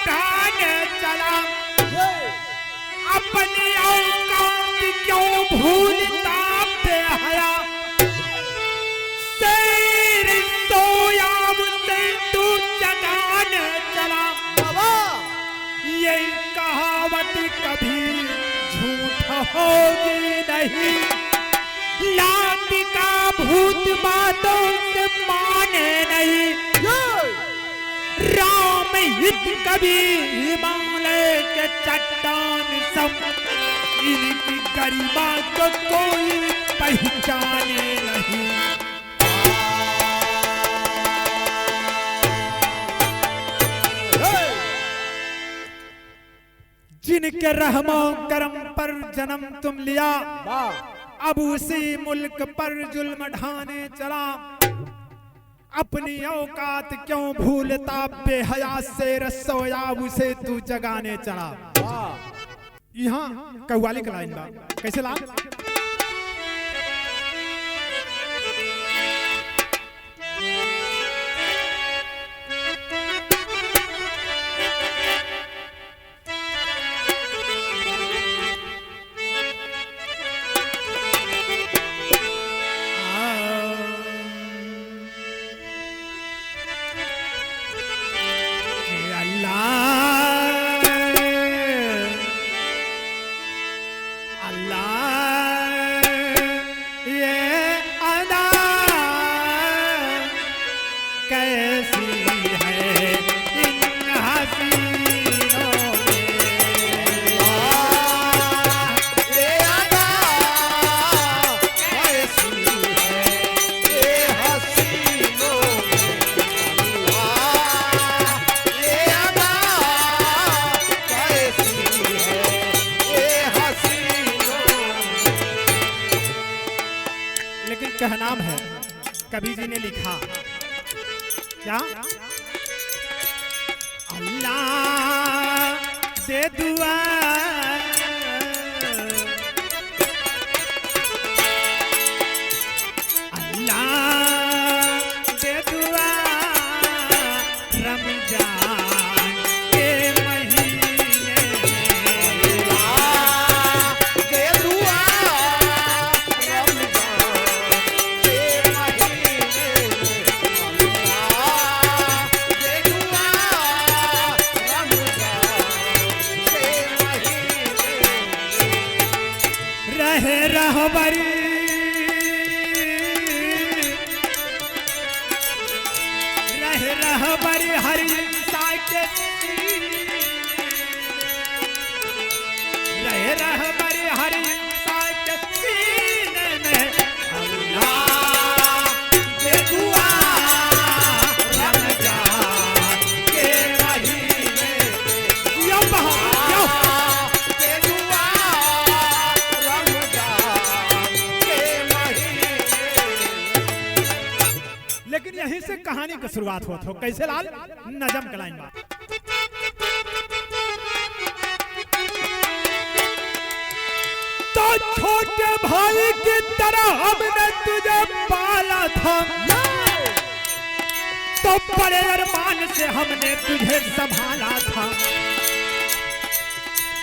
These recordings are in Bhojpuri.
मढ़ाने चला, अपनी औकात क्यों भूलता बेहया, शेर सोया उसे तू जगाने चला। ये कहावत कभी झूठ होगी नहीं, लात का भूत बातों से माने नहीं। राम हित कभी हिमालय के चट्टान सब, इनकी गरिमा को कोई पहचाने नहीं। जिनके रहमो करम पर जन्म तुम लिया, अब उसी मुल्क पर जुल्म ढाने चला। अपनी औकात क्यों भूलता बेहया, शेर सोया उसे तू जगाने चला। यहाँ कव्वाली का लाइन बा, कैसे ला? का नाम है, कबीर जी ने लिखा क्या? अल्लाह दे दुआ, अल्लाह दे दुआ, रमजान के महीने दे दुआ, रहबरी रहबरी हर इंसान के रहबरी हर इंसान के सीने में अल्लाह दे दुआ, रमजान के महीने यो बहा दे दुआ, रमजान के महीने। लेकिन यहीं से कहानी की शुरुआत होत हो। कैसे लाल? नजम का लाइन बा, तो छोटे भाई की तरह हमने तुझे पाला था, तो बड़े अरमान से हमने तुझे संभाला था।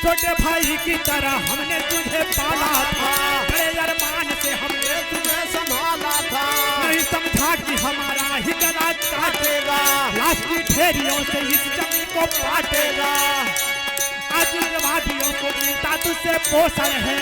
छोटे भाई की तरह हमने तुझे पाला था, बड़े अरमान से हमने तुझे संभाला था। नहीं समझा कि हमारा ही गला काटेगा, लाश की ढेरियों से इस जमीन को काटेगा। आज वादियों को मिलता तुझसे पोषण है,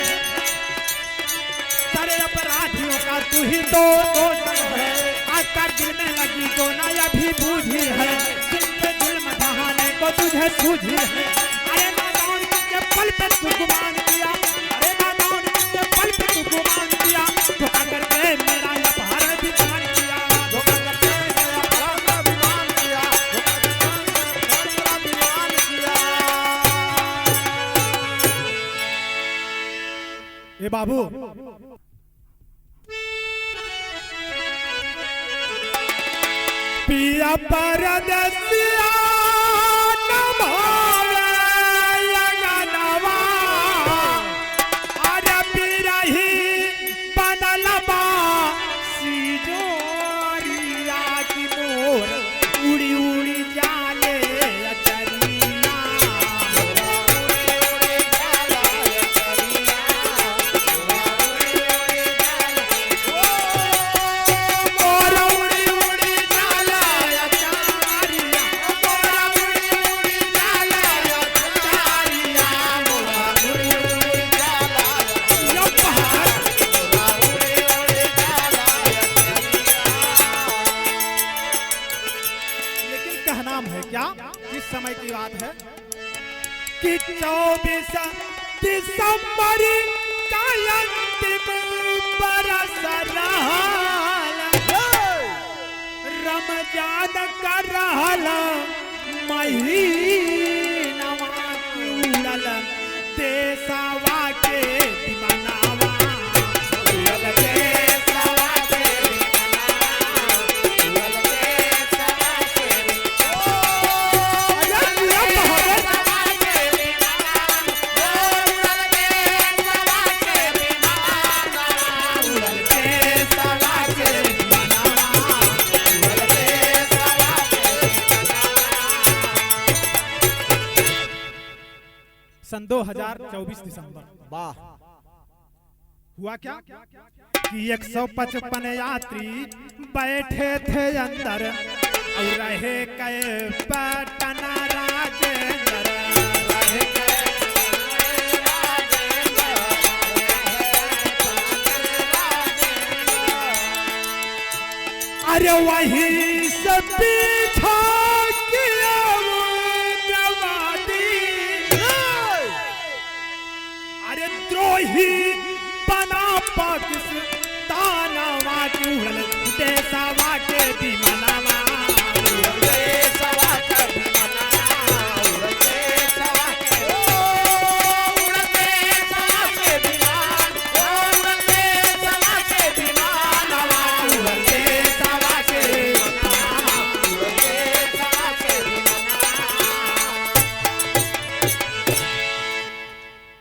सारे अपराधियों का तू ही तो दोषण है। आज तक दिल में लगी जो ना अभी बूझी है, जिनके जुल्म ढहाने को तुझे सूझी है। अरे नादान के पल पे तू गुमान किया, अरे नादान के पल पे तू गुमान किया, धोखा करके मेरा अपहरण भी मान किया, धोखा करके मेरा अपहरण भी मान किया, धोखा करके भी मान किया। ए बाबू, पिया परदेसिया न भावे लगनवा, अरे बिरही बनल बा सिजोरिया की मोर, उड़ी उड़ी जाले अचरिया कहनाम है क्या? किस समय की बात है कि 24 दिसंबर का अंतिम बरस रहल, रमजान का रहल महीनवा उड़ल देशवा के दीवानावा, उड़ल देशवा के सन 2024 दिसंबर। वाह। हुआ क्या कि 155 यात्री बैठे थे अंदर और रहे कई पटना राजेंद्र, रहे अरे वहीं से पीछा किया वो जवानी, अरे द्रोही बना पाकिस्तानवा की उड़ल देशवा के दीवानावा, उड़ल देशवा के दीवानावा, उड़ल देशवा के उड़ल देशवा के दीवान, उड़ल देशवा के दीवानावा, उड़ल देशवा के दीवानावा, उड़ल देशवा के दीवानावा।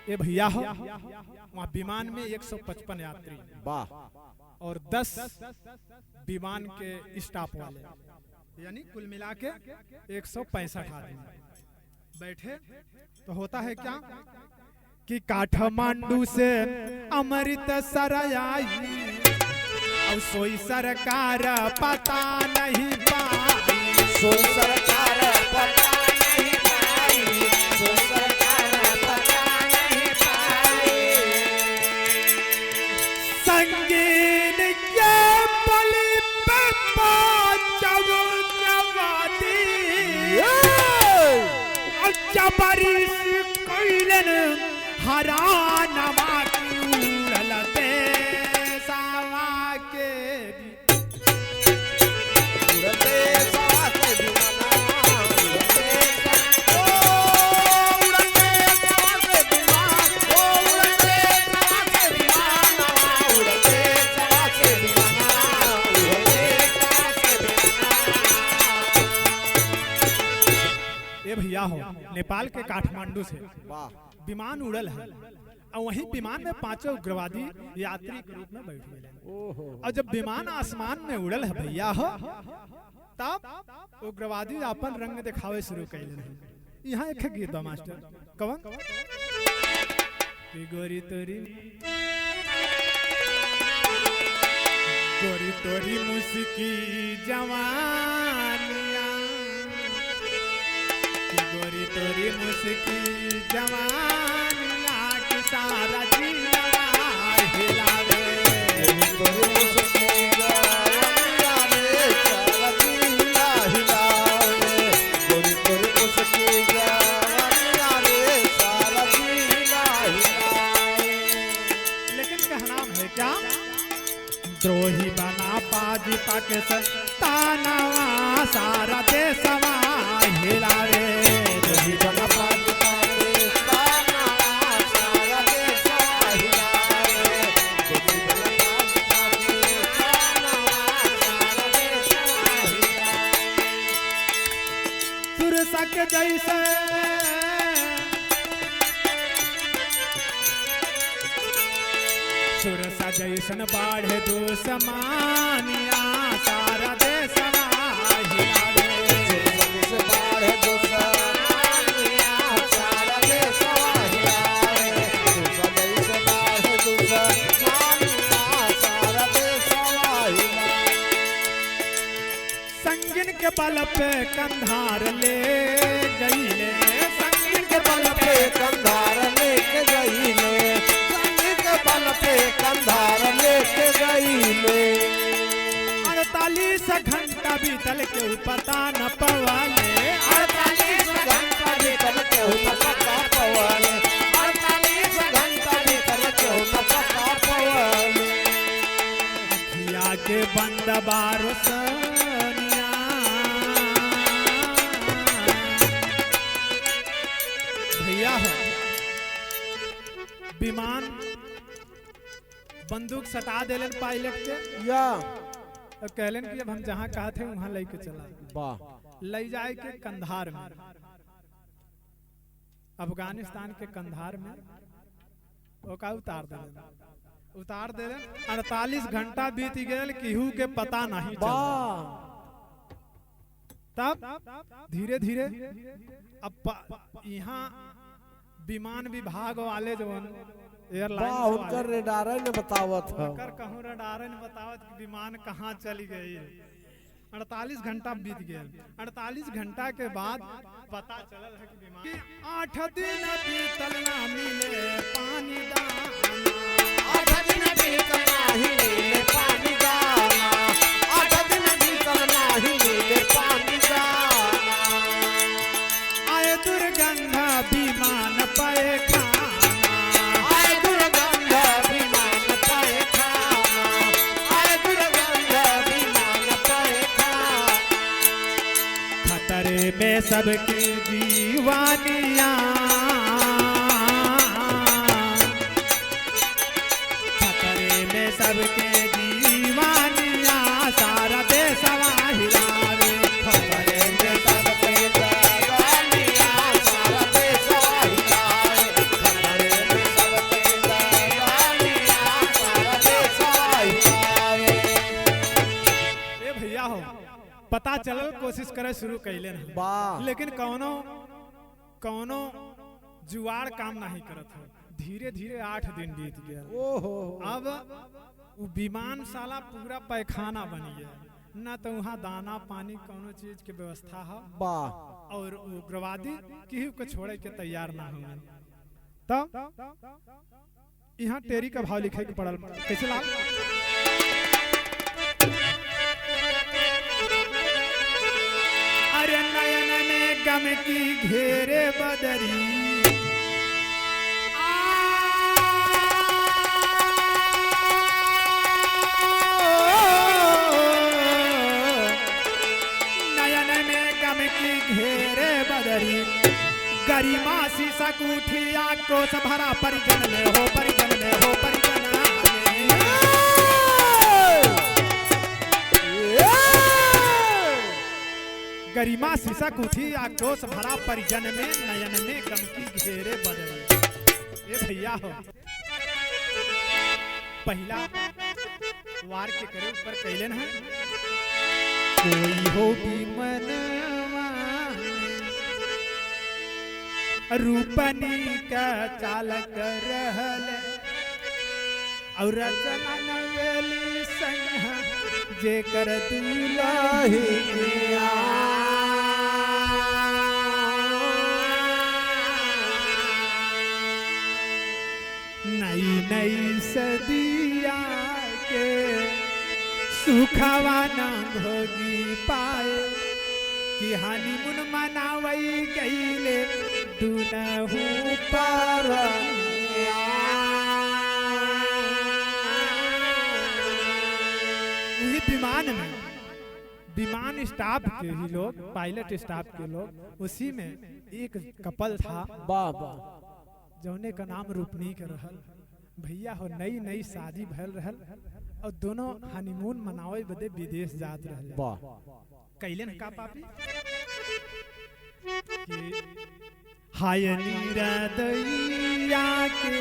ए भैया हो वहाँ विमान में 155 यात्री, वाह, और 10 विमान के स्टाफ वाले, यानी कुल मिला के 165 आदमी बैठे। तो होता है क्या कि काठमांडू से अमृतसर आई और सोई सरकार पता नहीं पाई, सोई सरकार पता नहीं पाई, सोई सरकार पता नहीं पाई। संगीन के बलि पे पांचव जवानी, और जबरी से कैलन हरानवा की उड़ल देशवा के उड़ल देशवा के दीवाना, उड़ल देशवा के दीवान, उड़ल देशवा के दीवाना, उड़ल देशवा के दीवाना, उड़ल देशवा के दीवाना। ये भैया हो नेपाल के काठमांडू से वाह, विमान उड़ल है और वही विमान में 5 उग्रवादी यात्री के रूप में बैठ गए। ओहो, और जब विमान आसमान में उड़ल है भैया हो तब उग्रवादी अपन रंग दिखावे शुरू कर रहे। यहाँ एक गीत बा मास्टर, कवन कि गोरी तोरी गोरी तोरी मुस्की जवानिया, कि गोरी तोरी मुस्की जवानिया की सारा जिला हिलावे, तोरी मुस्की जवानिया रे सारा जिला हिलावे, तोरी तोरी मुस्की जवानिया रे सारा जिला हिलावे। लेकिन कहनाम है क्या? द्रोही बना पाजी पाकिस्तानवा सारा देशवा हिलावे, द्रोही बना पाजी पाकिस्तानवा सारा देशवा हिलावे, तोरी बना पाकिस्तानवा सारा देशवा हिलावे। सुरसा के जैसे सुरसा जैसन बाढ़े दुश्मनिया सारा देशवा हिलावे, से बाढ़ दुश्मनिया सारा देशवा हिलावे, से बाढ़ दुश्मनिया सारा देशवा हिलावे। संगिन के बल पे कंधार ले गईले, संगिन के बल पे पे कंधार लेके गईले, संग के बल पे कंधार लेके गईले। 48 घंटा घंटा बीतल के पता न पवाले 48 घंटा बीतल केहू न पता पवाले 48 घंटा बीतल केहू न पता पवाले अखिया के बंद बारो सनिया भैया हो विमान बंदूक सटा देलन पायलट के या और कहलन कि अब हम जहाँ कहा थे वहाँ लेके चला वाह ले जाए के कंधार में अफगानिस्तान के कंधार में ओका उतार देलन 48 घंटा बीत गए केहू के पता नहीं चला वाह तब धीरे धीरे अब यहाँ विमान विभाग वाले जो वाह एयरलाइन उनकर रेडार ने बतावत है कहूँ रडार ने बतावत कि विमान कहाँ चली गई 48 घंटा बीत गए 48 घंटा के बाद पता चलल है कि विमान 8 दिन बीतल ना मिले पानी दाना 8 दिन बीतल नाही मिले पानी दाना 8 दिन बीतल नाही मिले पानी दाना आए दुर्गंध विमान पे खाना आए दुर्गंध विमान पे खाना आए दुर्गंध विमान पे खाना खतरे में सबकी जीवानियां खतरे में सबके जीवानियां सारा देशवा हिलावे खतरे में सबके जवानिया सारा देश हिलाए खतरे में सबके जवानिया सारा देश हिलाए ए भैया हो पता चलल कोशिश करे शुरू कैले ना वाह लेकिन कौनो कौनो जुआड़ काम नहीं करत हो धीरे धीरे 8 दिन बीत गया ओहो अब वो विमान साला पूरा पैखाना बनी गया न तो वहाँ दाना पानी कोनो चीज के व्यवस्था है वाह और उग्रवादी केहू को छोड़े के तैयार ना हुए तब यहाँ टेरी का भाव लिखे के पड़ल कैसे लाल अरे नयन में गम की घेरे बदरी नयन में गम की घेरे बदरी गरिमा शीशा कूठिया कोस भरा परिजन में हो परिजन में हो परिजन में गरिमा शीशा कुथी आक्रोश भरा परिजन में नयन में गम की घेरे बदले ये भैया हो पहला वार के करे ऊपर कैलन है कोई हो भी मनवा रूपनी का चालक रहल और रचना नवेली संग जेकर दुलाही किया नई नई सदिया के सुखवा न भोगी पाए कि हनीमून मनावई गईले दुनहु परनिया उही विमान स्टाफ के ही लोग पायलट स्टाफ के लोग उसी में एक कपल था वाह वाह जौने का नाम रूपनी के रहल भैया हो नई नई शादी भल रहल और दोनों हनीमून मनावे बदे विदेश जात रहल वाह कैलन का पापी हाय नीरदैया के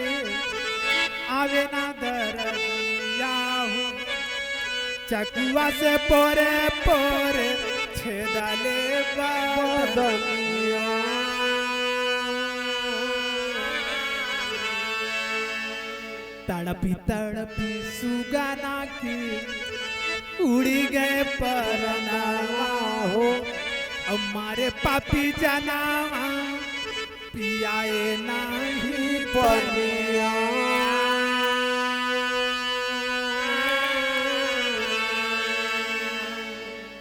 आवे ना दरदिया हो चकुआ से पोरे पोरे छेदाले बदनिया तड़पी तड़पी सुगाना की उड़ी गए परनावा हो हमारे पापी जनावा पियाए नहीं पनिया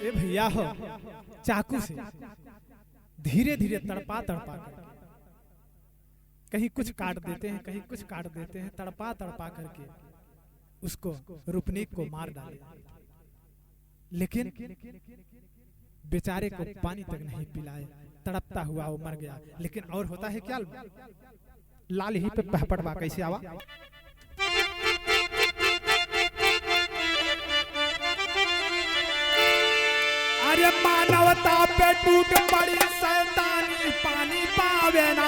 ए भैया भैया हो चाकू से धीरे धीरे तड़पा तड़पा करके कहीं कुछ काट देते हैं, कहीं कुछ काट देते हैं, तड़पा तड़पा करके उसको रूपनीक को मार डाले, लेकिन बेचारे को पानी तक नहीं पिलाए, तड़पता हुआ वो मर गया। लेकिन और होता है क्या, लाल ही पे पहपड़वा कैसे आवा। अरे मानवता पे टूट पड़ी शैतानी पानी पावे ना,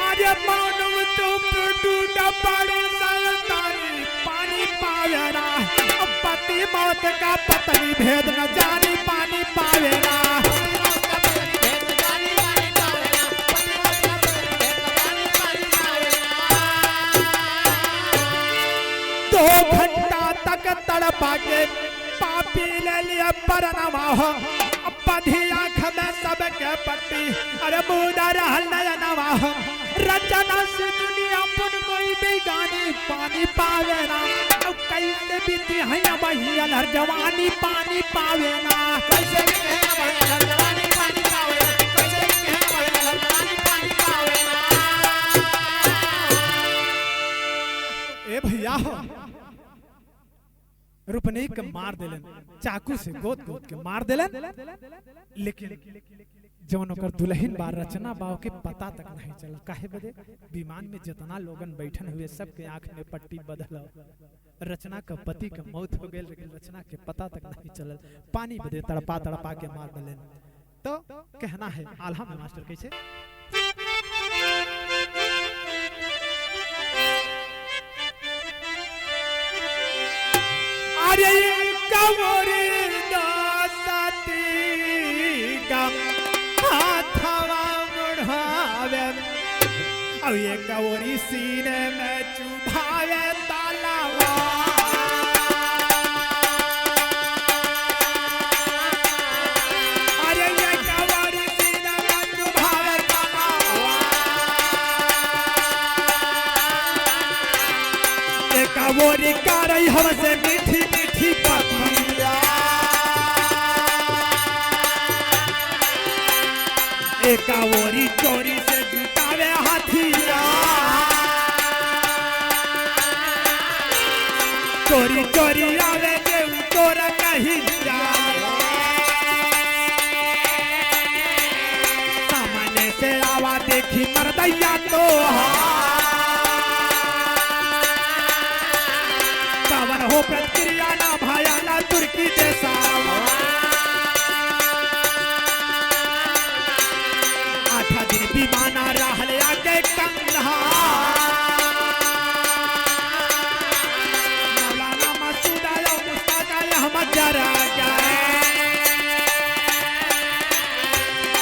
अरे मानवता पे टूट पड़ी शैतानी पानी पावे ना, पति मौत का पत्नी भेद न जानी पानी पावे ना। 2 घंटा तक तड़पा के पापी ले लिया परनवा हो, बधी आँख में सबके पट्टी, अरे मुदा रहल नयनवा हो, रचना से दुनिया पुन कोई बेगानी पानी पावे ना, अब कैसे बीती है वही अलहर जवानी पानी पावे ना, कैसे बीती है वही अलहर जवानी पानी पावे ना, कैसे बीती है वही अलहर जवानी पानी पावे ना। ए भैया हो रूपनीक के मार देलन, चाकू से गोद गोद के मार देलन, लेकिन जवन ओकर दुल्हन बार रचना बाव के पता तक नहीं चल। काहे बदे, विमान में जितना लोगन बैठन हुए सबके आंख में पट्टी बदल, रचना का पति का मौत हो गई, लेकिन रचना के पता तक नहीं चलल, पानी बदे तड़पा तड़पा के मार देलन। तो कहना है आल्हा में मास्टर कैसे, अरे कवरी दासती गम हाथवा मुढ़ावे, अब ये कवरी सीने में चुभावे तालावा, अरे ये कवरी सीने में चुभावे तालावा, ये कवरी का रही हमसे मीठी मीठी पतिया, एकावरी चोरी से जुटावे हाथिया, चोरी चोरी आवे जे चोर कहीं जाए, सामने से आवा देखी मरदैया तो कवन हो प्रतिक्रिया ना भाया ना तुर्की देशा, आठा दिन विमाना रहल आगे कंधा, मौलाना मसूद आया मुस्ताक आया हम जरा गए,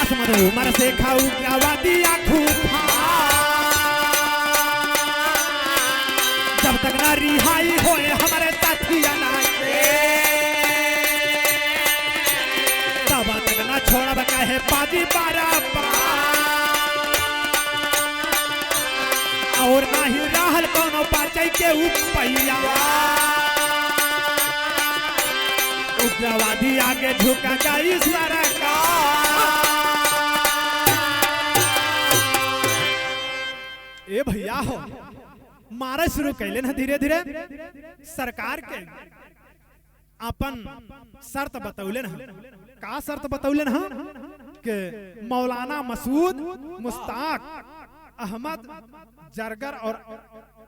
असमत उमर से खाऊ उग्रवादी खूफा, जब तक ना रिहाई होए हमारे साथिया ना के, तब तक ना छोड़ब कहे बाजी बाराबा, और ना ही रहल कोनो बाचै के उपैया, उग्रवादी आगे झुका गई सरकार। ए भैया हो मारा शुरू कैले ना धीरे धीरे, सरकार के अपन शर्त बतौले ना, का शर्त बतौले ना के मौलाना मसूद, मुस्ताक, अहमद, जरगर और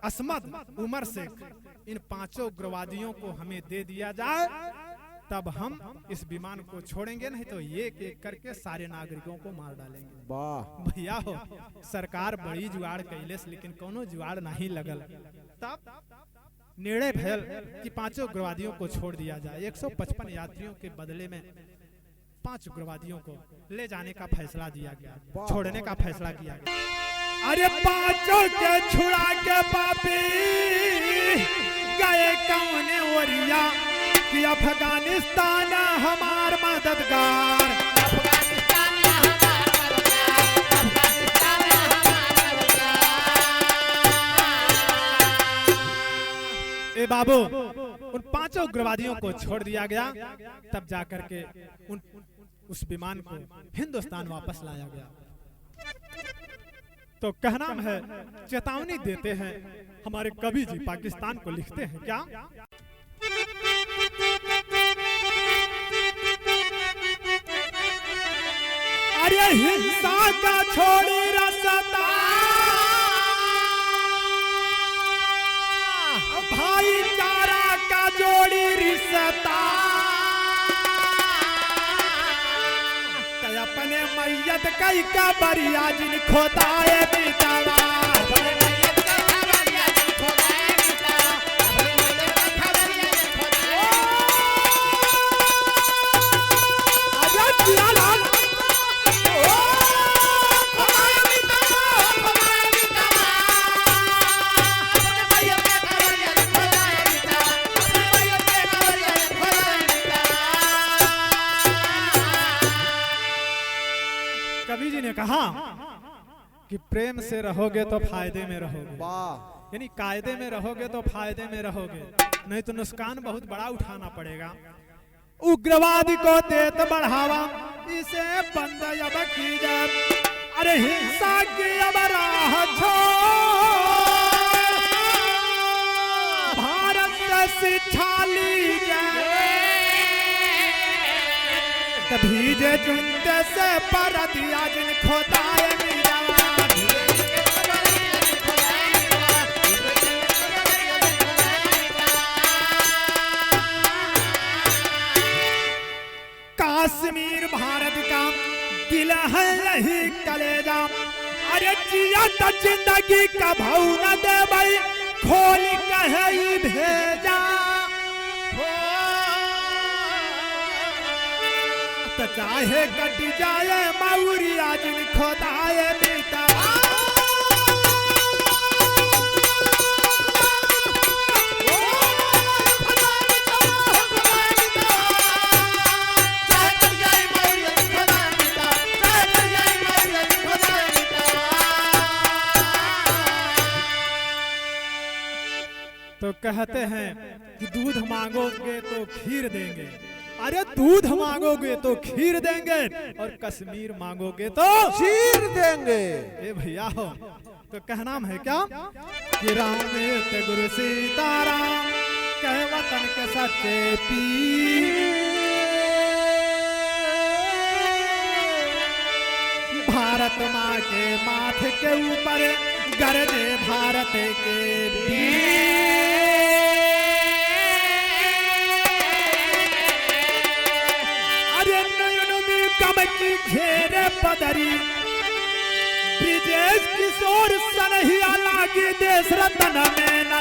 असमद उमर से इन 5 उग्रवादियों को हमें दे दिया जाए, तब हम इस विमान को छोड़ेंगे, नहीं तो एक एक करके सारे नागरिकों को मार डालेंगे। वाह भैया हो सरकार बड़ी जुगाड़ कैलेस, लेकिन कोनो जुगाड़ नहीं लगल, तब निर्णय भयल कि 5 उग्रवादियों को छोड़ दिया जाए। 155 यात्रियों के बदले में 5 उग्रवादियों को ले जाने का फैसला दिया गया, छोड़ने का फैसला किया गया। अरे 5 के छुड़ा के पापी गए कौन ओरिया कि अफगानिस्तान हमार मददगार, ए बाबू उन 5 पांचों उग्रवादियों को छोड़ दिया गया। तब जाकर के उस विमान को हिंदुस्तान वापस लाया गया। तो कहना है, चेतावनी देते हैं हमारे कवि जी, पाकिस्तान को लिखते हैं क्या? अरे हिंसा का छोड़ी रास्ता, भाईचारा का जोड़ी रिश्ता, अपने मैयत कई का बरिया जिन खोदाए बिचारा, कवि जी ने कहा कि प्रेम से रहोगे तो फायदे में रहोगे, यानी कायदे में रहोगे तो फायदे में रहोगे, नहीं तो नुकसान बहुत बड़ा उठाना पड़ेगा। उग्रवादी को देत बढ़ावा, इसे बंद अब कीजिए, अरे हिंसा की अब राह छोड़, भारत से शिक्षा लीजिए, तभी जे चुनते से पर दिया जिन खोदाए कश्मीर भारत का दिल है यही कलेजा, अरे जिया तो जिंदगी का भाव न दे भाई, खोल कहे भेजा, तो चाहे कट जाए मौरिया जिन खोदाए बीता। तो कहते हैं कि दूध मांगोगे तो खीर देंगे, अरे दूध मांगोगे तो खीर देंगे, और कश्मीर मांगोगे तो चीर देंगे। ए भैया हो, तो कहना है क्या कि राम में ते गुरु सीताराम, कहे वतन के सच्चे पीर, भारत माँ के माथे के ऊपर गरजे भारत के वीर, की घेरे पदरी, ब्रिजेश किशोर सनहिया लागी देश रतन में न